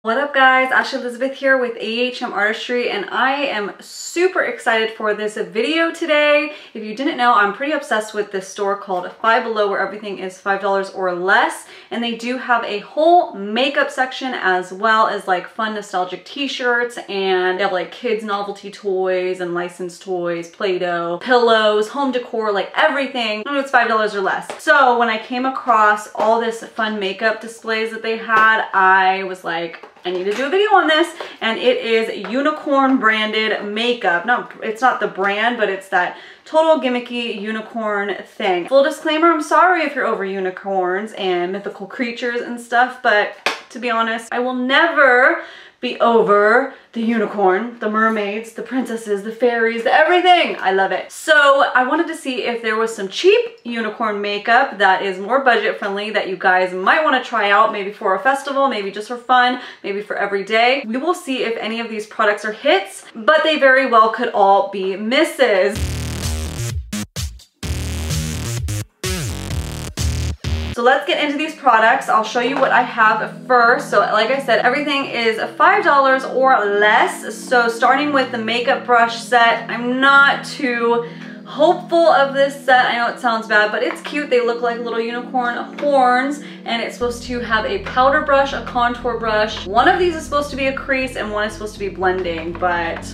What up guys, Ashley Elizabeth here with AHM Artistry, and I am super excited for this video today. If you didn't know, I'm pretty obsessed with this store called Five Below, where everything is $5 or less, and they do have a whole makeup section as well as like fun nostalgic t-shirts, and they have like kids novelty toys and licensed toys, Play-Doh, pillows, home decor, like everything. And it's $5 or less. So when I came across all this fun makeup displays that they had, I was like, I need to do a video on this, and it is unicorn branded makeup. No, it's not the brand, but it's that total gimmicky unicorn thing. Full disclaimer, I'm sorry if you're over unicorns and mythical creatures and stuff, but to be honest, I will never be over the unicorn, the mermaids, the princesses, the fairies, the everything. I love it. So I wanted to see if there was some cheap unicorn makeup that is more budget friendly that you guys might want to try out, maybe for a festival, maybe just for fun, maybe for every day. We will see if any of these products are hits, but they very well could all be misses. So let's get into these products. I'll show you what I have first. So like I said, everything is $5 or less. So starting with the makeup brush set, I'm not too hopeful of this set. I know it sounds bad, but it's cute. They look like little unicorn horns, and it's supposed to have a powder brush, a contour brush. One of these is supposed to be a crease and one is supposed to be blending, but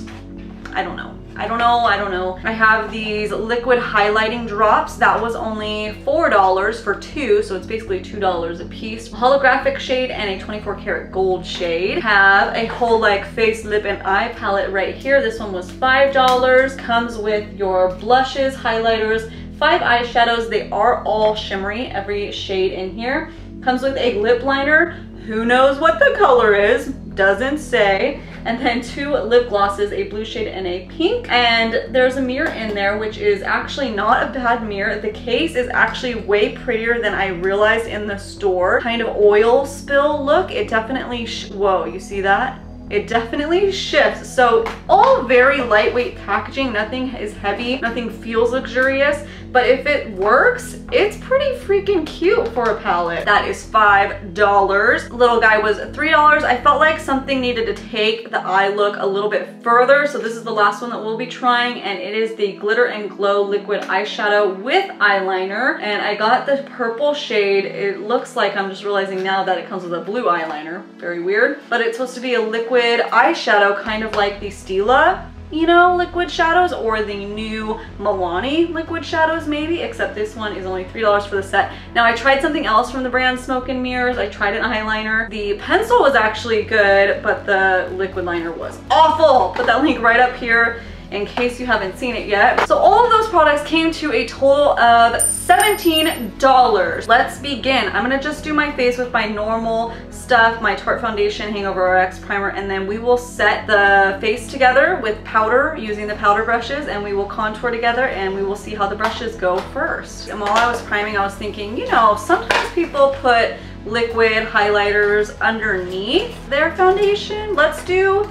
I don't know. I don't know. I have these liquid highlighting drops. That was only $4 for two, so it's basically $2 a piece. Holographic shade and a 24 karat gold shade. Have a whole like face, lip, and eye palette right here. This one was $5. Comes with your blushes, highlighters, 5 eyeshadows. They are all shimmery, every shade in here. Comes with a lip liner. Who knows what the color is? Doesn't say. And then 2 lip glosses, a blue shade and a pink. And there's a mirror in there, which is actually not a bad mirror. The case is actually way prettier than I realized in the store. Kind of oil spill look. It definitely, whoa, you see that? It definitely shifts. So all very lightweight packaging, nothing is heavy, nothing feels luxurious, but if it works, it's pretty freaking cute for a palette. That is $5. Little guy was $3. I felt like something needed to take the eye look a little bit further, so this is the last one that we'll be trying, and it is the Glitter and Glow liquid eyeshadow with eyeliner, and I got the purple shade. It looks like, I'm just realizing now that it comes with a blue eyeliner. Very weird, but it's supposed to be a liquid eyeshadow, kind of like the Stila, you know, liquid shadows, or the new Milani liquid shadows maybe, except this one is only $3 for the set. Now I tried something else from the brand Smoke and Mirrors. I tried an eyeliner. The pencil was actually good, but the liquid liner was awful. Put that link right up here in case you haven't seen it yet. So all of those products came to a total of $17. Let's begin. I'm gonna just do my face with my normal stuff, my Tarte Foundation, Hangover RX Primer, and then we will set the face together with powder using the powder brushes, and we will contour together, and we will see how the brushes go first. And while I was priming, I was thinking, you know, sometimes people put liquid highlighters underneath their foundation. Let's do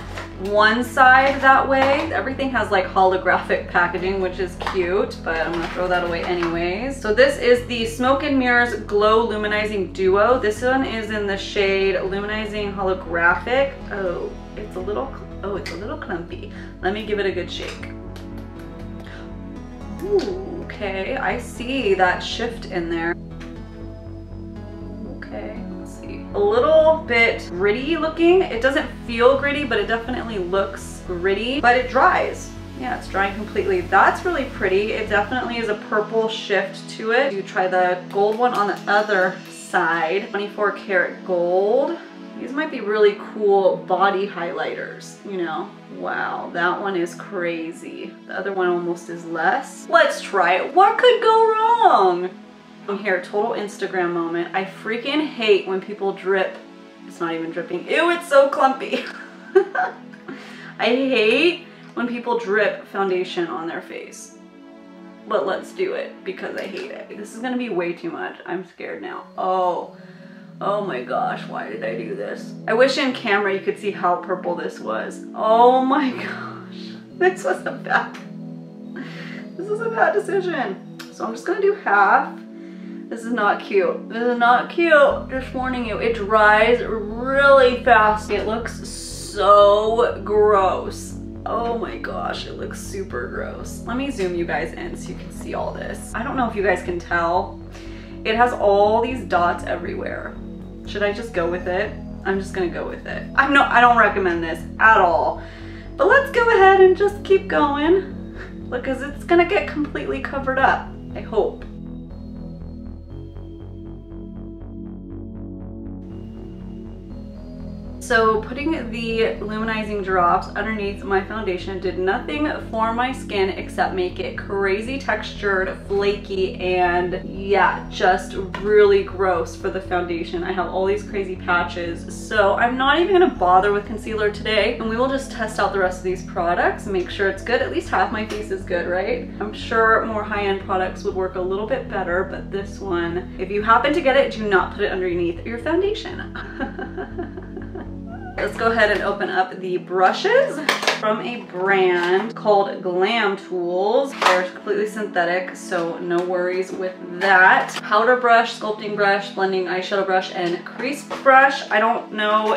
one side that way. Everything has like holographic packaging, which is cute, but I'm gonna throw that away anyways. So this is the Smoke and Mirrors Glow Luminizing Duo. This one is in the shade Luminizing Holographic. Oh, it's a little clumpy. Let me give it a good shake. Ooh, okay, I see that shift in there. Okay, let's see. A little bit gritty looking. It doesn't feel gritty, but it definitely looks gritty, but it dries. Yeah, it's drying completely. That's really pretty. It definitely is a purple shift to it. You try the gold one on the other side. 24 karat gold. These might be really cool body highlighters, you know. Wow, that one is crazy. The other one almost is less. Let's try it. What could go wrong? Here, total Instagram moment. I freaking hate when people drip. It's not even dripping. Ew, it's so clumpy. I hate when people drip foundation on their face. But let's do it because I hate it. This is gonna be way too much. I'm scared now. Oh my gosh, why did I do this? I wish in camera you could see how purple this was. Oh my gosh, this was a bad decision. So I'm just gonna do half. This is not cute. This is not cute. Just warning you, it dries really fast. It looks so gross. Oh my gosh, it looks super gross. Let me zoom you guys in so you can see all this. I don't know if you guys can tell. It has all these dots everywhere. Should I just go with it? I'm just gonna go with it. I don't recommend this at all. But let's go ahead and just keep going. Look, cause it's gonna get completely covered up, I hope. So putting the luminizing drops underneath my foundation did nothing for my skin except make it crazy textured, flaky, and yeah, just really gross for the foundation. I have all these crazy patches, so I'm not even gonna bother with concealer today, and we will just test out the rest of these products and make sure it's good. At least half my face is good, right? I'm sure more high-end products would work a little bit better, but this one, if you happen to get it, do not put it underneath your foundation. Let's go ahead and open up the brushes from a brand called Glam Tools. They're completely synthetic, so no worries with that. Powder brush, sculpting brush, blending eyeshadow brush, and crease brush. I don't know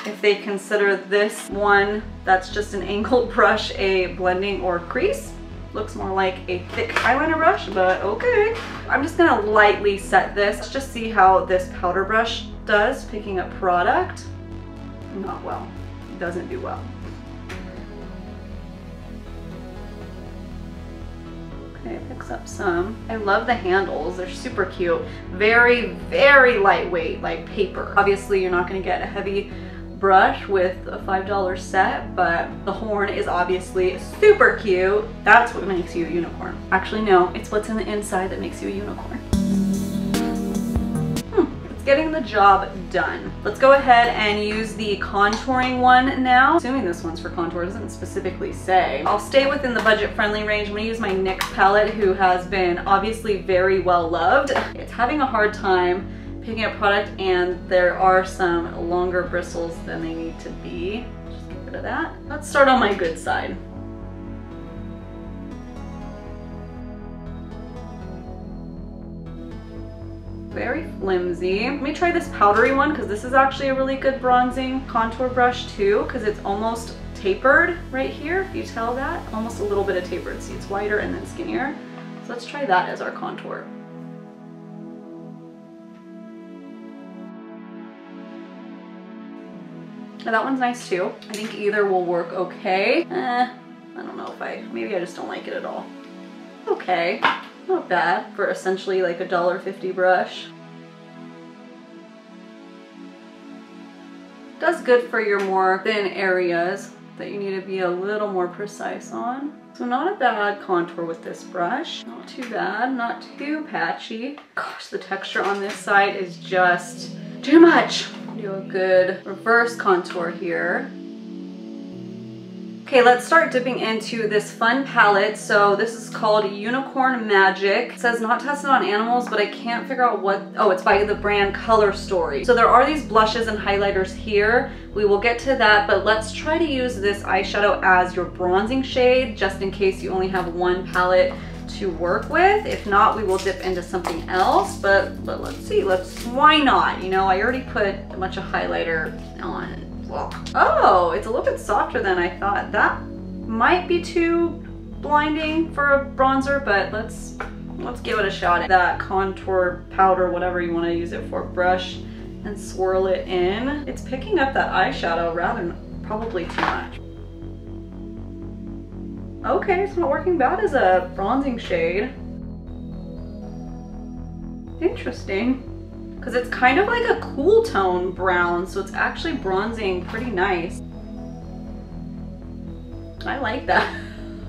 if they consider this one that's just an angled brush a blending or crease. Looks more like a thick eyeliner brush, but okay. I'm just gonna lightly set this. Let's just see how this powder brush does picking up product. Not well. Doesn't do well. Okay, it picks up some. I love the handles. They're super cute. Very, very lightweight, like paper. Obviously, you're not going to get a heavy brush with a $5 set, but the horn is obviously super cute. That's what makes you a unicorn. Actually, no, it's what's in the inside that makes you a unicorn. Getting the job done. Let's go ahead and use the contouring one now. Assuming this one's for contour, doesn't specifically say. I'll stay within the budget-friendly range. I'm gonna use my NYX palette, who has been obviously very well loved. It's having a hard time picking up product, and there are some longer bristles than they need to be. Just get rid of that. Let's start on my good side. Very flimsy. Let me try this powdery one, because this is actually a really good bronzing contour brush too, because it's almost tapered right here, if you tell that. Almost a little bit of tapered. See, it's wider and then skinnier. So let's try that as our contour. Now that one's nice too. I think either will work okay. I don't know if maybe I just don't like it at all. Okay. Not bad for essentially like a $1.50 brush. Does good for your more thin areas that you need to be a little more precise on. So not a bad contour with this brush. Not too bad, not too patchy. Gosh, the texture on this side is just too much. Do a good reverse contour here. Okay, let's start dipping into this fun palette. So this is called Unicorn Magic. It says not tested on animals, but I can't figure out what, oh, it's by the brand Color Story. So there are these blushes and highlighters here. We will get to that, but let's try to use this eyeshadow as your bronzing shade, just in case you only have one palette to work with. If not, we will dip into something else, but let's see, why not? You know, I already put a bunch of highlighter on. Oh, it's a little bit softer than I thought. That might be too blinding for a bronzer, but let's give it a shot. That contour powder, whatever you want to use it for, brush and swirl it in. It's picking up that eyeshadow rather probably too much. Okay, it's not working bad as a bronzing shade. Interesting. Because it's kind of like a cool tone brown, so it's actually bronzing pretty nice. I like that.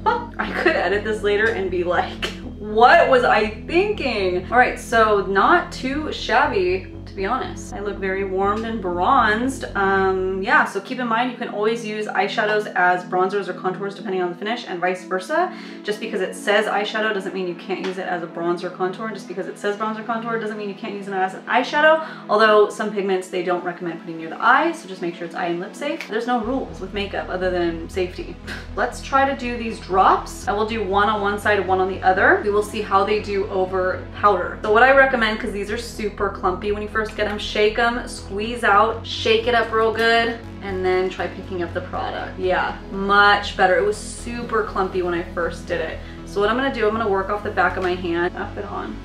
I could edit this later and be like, what was I thinking? All right, so not too shabby, to to be honest. I look very warmed and bronzed. Yeah, so keep in mind you can always use eyeshadows as bronzers or contours depending on the finish, and vice versa. Just because it says eyeshadow doesn't mean you can't use it as a bronzer contour. Just because it says bronzer contour doesn't mean you can't use it as an eyeshadow. Although some pigments they don't recommend putting near the eye, so just make sure it's eye and lip safe. There's no rules with makeup other than safety. Let's try to do these drops. I will do one on one side and one on the other. We will see how they do over powder. So what I recommend, because these are super clumpy when you first get them, shake them, squeeze out, shake it up real good, and then try picking up the product. Yeah, much better. It was super clumpy when I first did it. So what I'm gonna do, I'm gonna work off the back of my hand, tap it on.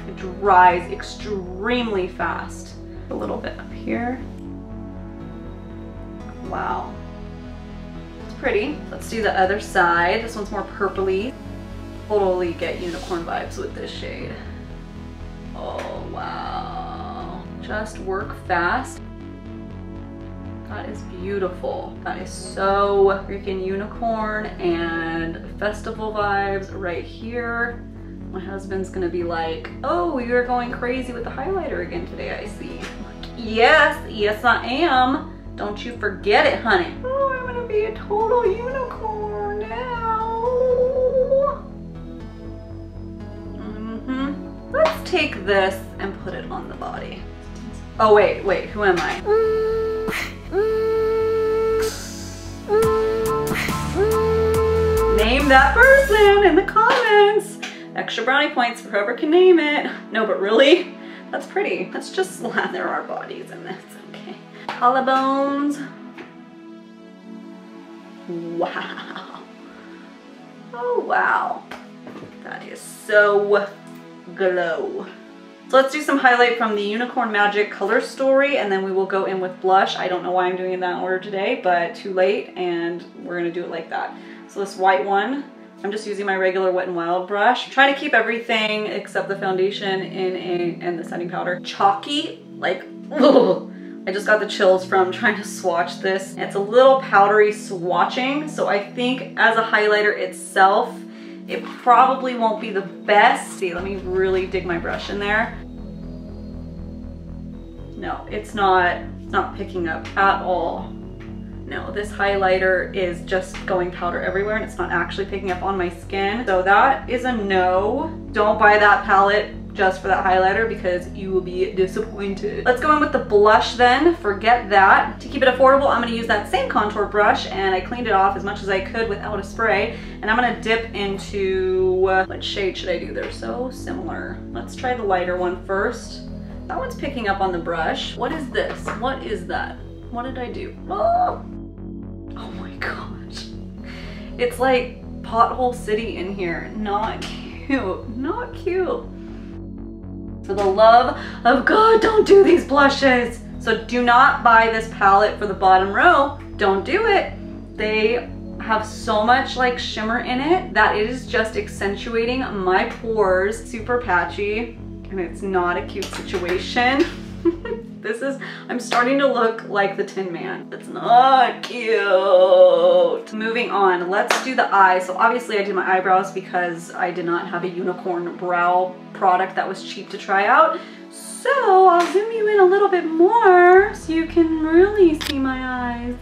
It dries extremely fast. A little bit up here. Wow. It's pretty. Let's do the other side. This one's more purpley. Totally get unicorn vibes with this shade. Oh, wow. Just work fast. That is beautiful. That is so freaking unicorn and festival vibes right here. My husband's gonna be like, oh, you're going crazy with the highlighter again today, I see. Yes, I am. Don't you forget it, honey. Oh, I'm gonna be a total unicorn now. Let's take this and put it on the body. Oh, wait, who am I? Name that person in the comments. Extra brownie points for whoever can name it. No, but really, that's pretty. Let's just slather our bodies in this, okay? Collarbones. Wow. Oh, wow. That is so glow. So let's do some highlight from the Unicorn Magic Color Story, and then we will go in with blush. I don't know why I'm doing it in that order today, but too late, and we're gonna do it like that. So this white one, I'm just using my regular Wet n Wild brush. I'm trying to keep everything except the foundation and the setting powder chalky, like, ugh. I just got the chills from trying to swatch this. It's a little powdery swatching, so I think as a highlighter itself, it probably won't be the best. See, let me really dig my brush in there. No, it's not picking up at all. No, this highlighter is just going powder everywhere and it's not actually picking up on my skin. So that is a no. Don't buy that palette just for that highlighter because you will be disappointed. Let's go in with the blush then. Forget that. To keep it affordable, I'm gonna use that same contour brush, and I cleaned it off as much as I could without a spray. And I'm gonna dip into, what shade should I do? They're so similar. Let's try the lighter one first. That one's picking up on the brush. What is this? What is that? What did I do? Oh my gosh. It's like Pothole City in here. Not cute, not cute. For the love of God, don't do these blushes. So do not buy this palette for the bottom row. Don't do it. They have so much like shimmer in it that it is just accentuating my pores. Super patchy, and it's not a cute situation. I'm starting to look like the Tin Man. It's not cute. Moving on, let's do the eyes. So obviously I did my eyebrows because I did not have a unicorn brow product that was cheap to try out. So I'll zoom you in a little bit more so you can really see my eyes.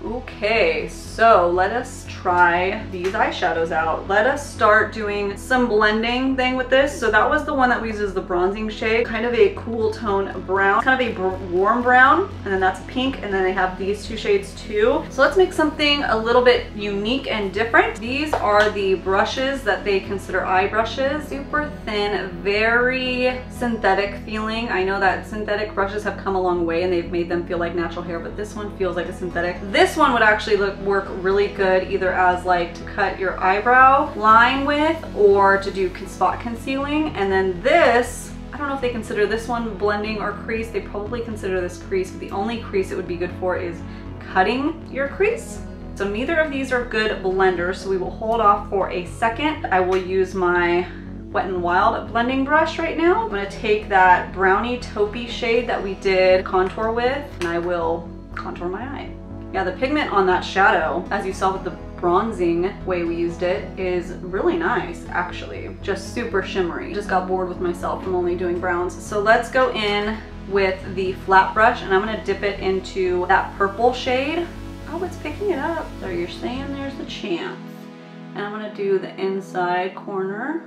Okay, so let us try these eyeshadows out. Let us start doing some blending thing with this. So that was the one that we used as the bronzing shade, kind of a cool tone brown, kind of a warm brown, and then that's pink, and then they have these two shades too. So let's make something a little bit unique and different. These are the brushes that they consider eye brushes. Super thin, very synthetic feeling. I know that synthetic brushes have come a long way and they've made them feel like natural hair, but this one feels like a synthetic. This one would actually work really good either as like to cut your eyebrow line with or to do spot concealing. And then this, I don't know if they consider this one blending or crease. They probably consider this crease, but the only crease it would be good for is cutting your crease. So neither of these are good blenders, so we will hold off for a second. I will use my Wet n Wild blending brush right now. I'm gonna take that brownie taupey shade that we did contour with, and I will contour my eye. Yeah, the pigment on that shadow, as you saw with the bronzing way we used it is really nice, actually. Just super shimmery. Just got bored with myself from only doing browns. So let's go in with the flat brush, and I'm gonna dip it into that purple shade. Oh, it's picking it up. So you're saying there's a chance. And I'm gonna do the inside corner.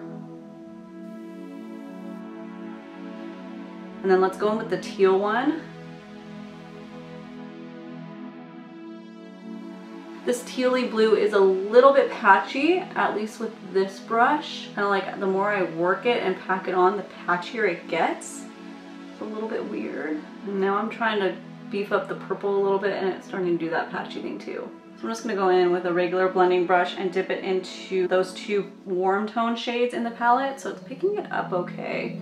And then let's go in with the teal one. This tealy blue is a little bit patchy, at least with this brush. Kind of like the more I work it and pack it on, the patchier it gets. It's a little bit weird. And now I'm trying to beef up the purple a little bit, and it's starting to do that patchy thing too. So I'm just gonna go in with a regular blending brush and dip it into those two warm tone shades in the palette. So it's picking it up okay.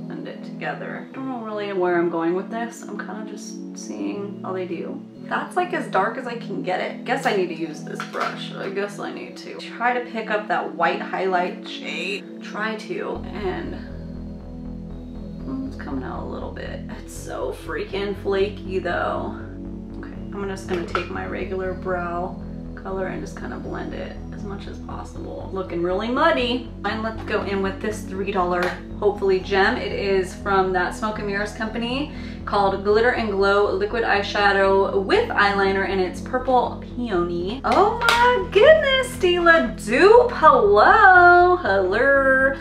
Blend it together. I don't know really where I'm going with this. I'm kind of just seeing how they do. That's like as dark as I can get it. Guess I need to use this brush. I guess I need to try to pick up that white highlight shade. Try to, and it's coming out a little bit. It's so freaking flaky though. Okay, I'm just gonna take my regular brow color and just kind of blend it as much as possible. Looking really muddy. And let's go in with this $3 hopefully gem. It is from that Smoke and Mirrors company called Glitter and Glow Liquid Eyeshadow with Eyeliner, and it's Purple Peony. Oh my goodness, Stila dupe. Hello. Hello.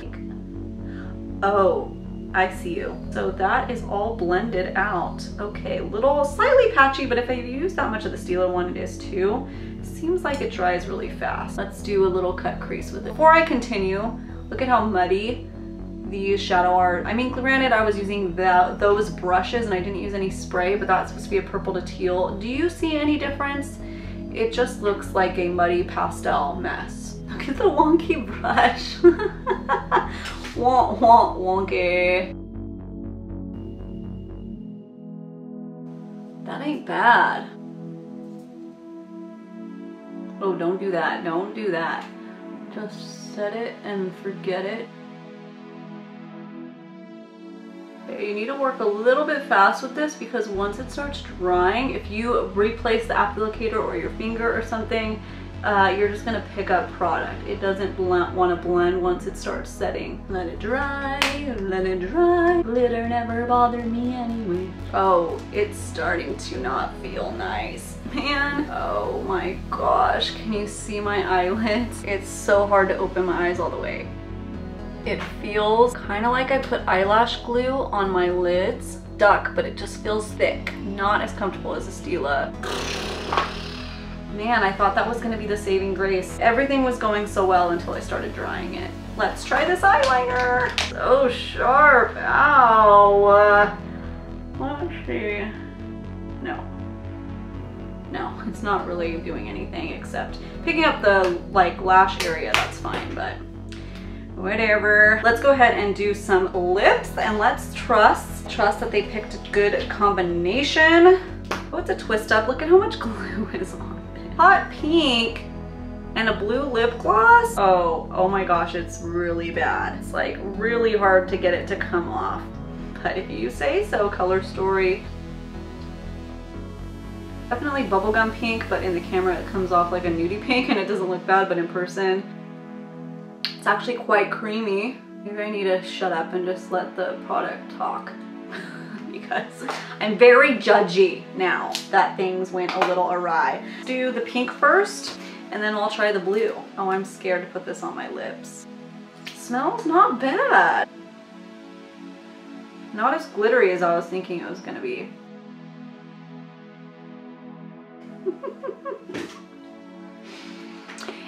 Oh, I see you. So that is all blended out. Okay, little slightly patchy, but if I use that much of the Stila one, it is too. Seems like it dries really fast. Let's do a little cut crease with it. Before I continue, look at how muddy these shadow are. I mean, granted, I was using those brushes and I didn't use any spray, but that's supposed to be a purple to teal. Do you see any difference? It just looks like a muddy pastel mess. Look at the wonky brush. Wonky. That ain't bad. Oh, don't do that. Don't do that. Just set it and forget it. Okay, you need to work a little bit fast with this because once it starts drying, if you replace the applicator or your finger or something, you're just gonna pick up product. It doesn't want to blend once it starts setting. Let it dry, let it dry. Glitter never bothered me anyway. Oh, it's starting to not feel nice. Man, oh my gosh, can you see my eyelids? It's so hard to open my eyes all the way. It feels kind of like I put eyelash glue on my lids. Stuck, but it just feels thick. Not as comfortable as a Stila. Man, I thought that was gonna be the saving grace. Everything was going so well until I started drying it. Let's try this eyeliner. So sharp, ow. Let's see. No, it's not really doing anything except picking up the like lash area. That's fine, but whatever. Let's go ahead and do some lips, and let's trust that they picked a good combination. Oh, it's a twist up. Look at how much glue is on it. Hot pink and a blue lip gloss. Oh my gosh, it's really bad. It's like really hard to get it to come off. But if you say so, Color Story. Definitely bubblegum pink, but in the camera it comes off like a nudie pink and it doesn't look bad, but in person it's actually quite creamy. Maybe I need to shut up and just let the product talk because I'm very judgy now that things went a little awry. Do the pink first and then I'll try the blue. Oh, I'm scared to put this on my lips. Smells not bad. Not as glittery as I was thinking it was gonna be.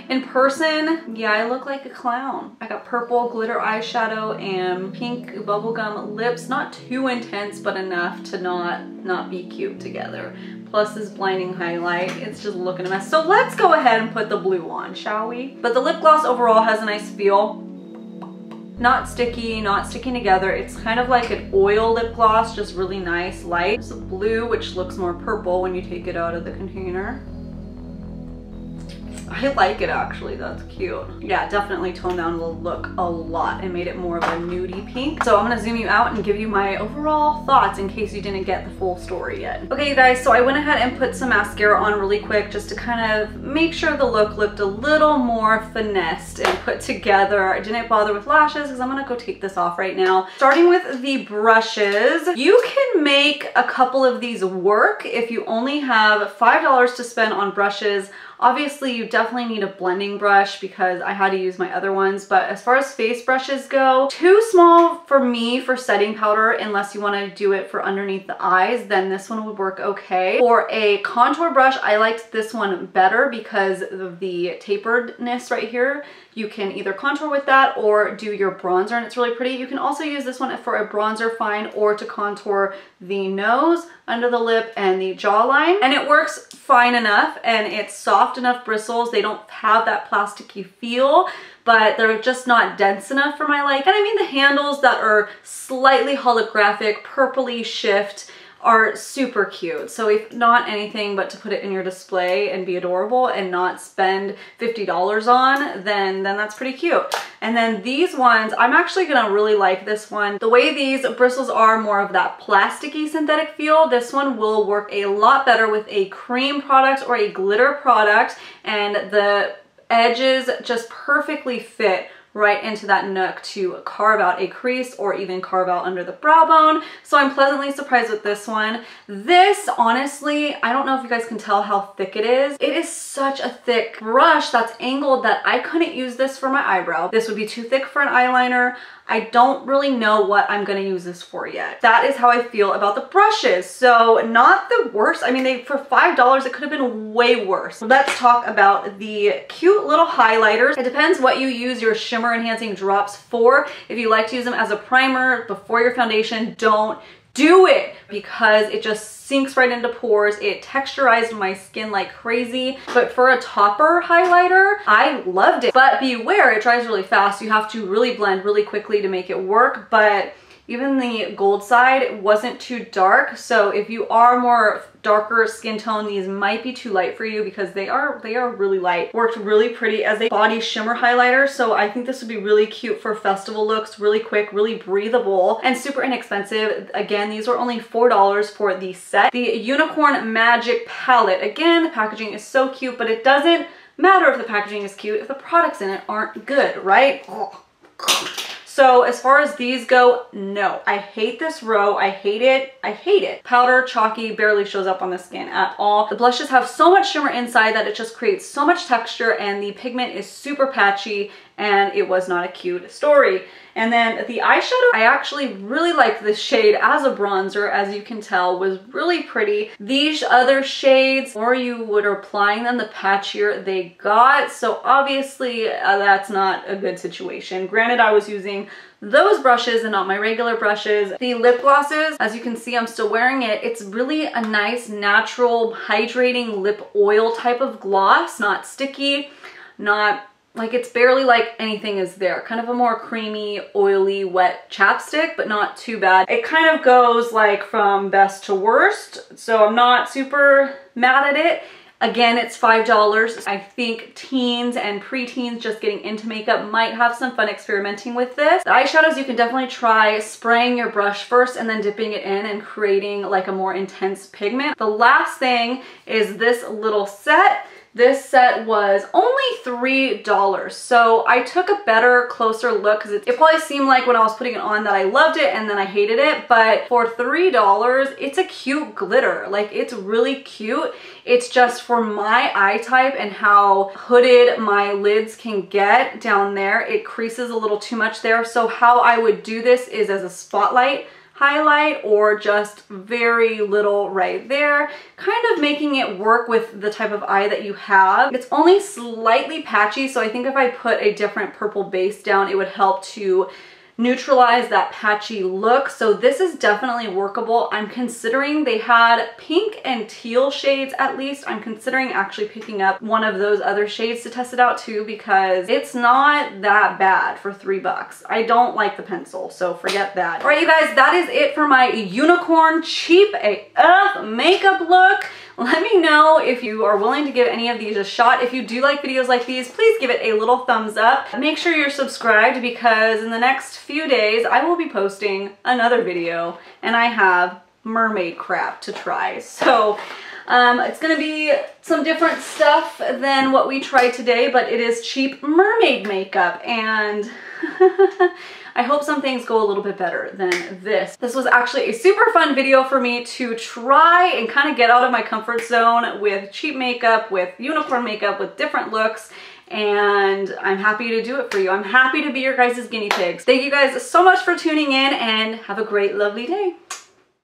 In person, yeah, I look like a clown. I got purple glitter eyeshadow and pink bubblegum lips. Not too intense, but enough to not be cute together. Plus this blinding highlight, it's just looking a mess. So let's go ahead and put the blue on, shall we? But the lip gloss overall has a nice feel. Not sticky, not sticking together. It's kind of like an oil lip gloss, just really nice, light. There's a blue, which looks more purple when you take it out of the container. I like it actually, that's cute. Yeah, definitely toned down the look a lot and made it more of a nudie pink. So I'm gonna zoom you out and give you my overall thoughts in case you didn't get the full story yet. Okay, you guys, so I went ahead and put some mascara on really quick just to kind of make sure the look looked a little more finessed and put together. I didn't bother with lashes because I'm gonna go take this off right now. Starting with the brushes, you can make a couple of these work if you only have $5 to spend on brushes. Obviously, you definitely need a blending brush because I had to use my other ones, but as far as face brushes go, too small for me for setting powder unless you want to do it for underneath the eyes, then this one would work okay. For a contour brush, I liked this one better because of the taperedness right here. You can either contour with that or do your bronzer and it's really pretty. You can also use this one for a bronzer fine or to contour the nose, under the lip, and the jawline. And it works fine enough and it's soft enough bristles. They don't have that plasticky feel, but they're just not dense enough for my liking. And I mean the handles that are slightly holographic, purpley shift are super cute. So if not anything but to put it in your display and be adorable and not spend $50 on, then that's pretty cute. And then these ones, I'm actually gonna really like this one. The way these bristles are more of that plasticky synthetic feel, this one will work a lot better with a cream product or a glitter product, and the edges just perfectly fit right into that nook to carve out a crease or even carve out under the brow bone. So I'm pleasantly surprised with this one. This, honestly, I don't know if you guys can tell how thick it is. It is such a thick brush that's angled that I couldn't use this for my eyebrow. This would be too thick for an eyeliner. I don't really know what I'm gonna use this for yet. That is how I feel about the brushes. So not the worst. I mean, for $5, it could have been way worse. Let's talk about the cute little highlighters. It depends what you use your shimmer enhancing drops for. If you like to use them as a primer before your foundation, don't do it because it just sinks right into pores. It texturized my skin like crazy. But for a topper highlighter, I loved it. But beware, it dries really fast. You have to really blend really quickly to make it work. But even the gold side wasn't too dark. So if you are more darker skin tone, these might be too light for you because they are really light. Worked really pretty as a body shimmer highlighter. So I think this would be really cute for festival looks, really quick, really breathable, and super inexpensive. Again, these were only $4 for the set. The Unicorn Magic Palette. Again, the packaging is so cute, but it doesn't matter if the packaging is cute if the products in it aren't good, right? So as far as these go, no. I hate this row. I hate it. I hate it. Powder, chalky, barely shows up on the skin at all. The blushes have so much shimmer inside that it just creates so much texture, and the pigment is super patchy, and it was not a cute story. And then the eyeshadow, I actually really liked this shade as a bronzer, as you can tell, was really pretty. These other shades, the more you would applying them, the patchier they got. So obviously that's not a good situation. Granted, I was using those brushes and not my regular brushes. The lip glosses, as you can see, I'm still wearing it. It's really a nice, natural, hydrating lip oil type of gloss. Not sticky, not like it's barely like anything is there. Kind of a more creamy, oily, wet chapstick, but not too bad. It kind of goes like from best to worst, so I'm not super mad at it. Again, it's $5. I think teens and preteens just getting into makeup might have some fun experimenting with this. The eyeshadows, you can definitely try spraying your brush first and then dipping it in and creating like a more intense pigment. The last thing is this little set. This set was only $3. So I took a better, closer look because it probably seemed like when I was putting it on that I loved it and then I hated it. But for $3, it's a cute glitter. Like, it's really cute. It's just for my eye type and how hooded my lids can get down there. It creases a little too much there. So how I would do this is as a spotlight highlight or just very little right there, kind of making it work with the type of eye that you have. It's only slightly patchy, so I think if I put a different purple base down, it would help to neutralize that patchy look. So this is definitely workable. I'm considering, they had pink and teal shades at least. I'm considering actually picking up one of those other shades to test it out too, because it's not that bad for $3. I don't like the pencil, so forget that. All right, you guys, that is it for my unicorn cheap AF makeup look. Let me know if you are willing to give any of these a shot. If you do like videos like these, please give it a little thumbs up. Make sure you're subscribed because in the next few days, I will be posting another video and I have mermaid crap to try. So it's gonna be some different stuff than what we tried today, but it is cheap mermaid makeup, and I hope some things go a little bit better than this. This was actually a super fun video for me to try and kind of get out of my comfort zone with cheap makeup, with unicorn makeup, with different looks, and I'm happy to do it for you. I'm happy to be your guys' guinea pigs. Thank you guys so much for tuning in, and have a great, lovely day.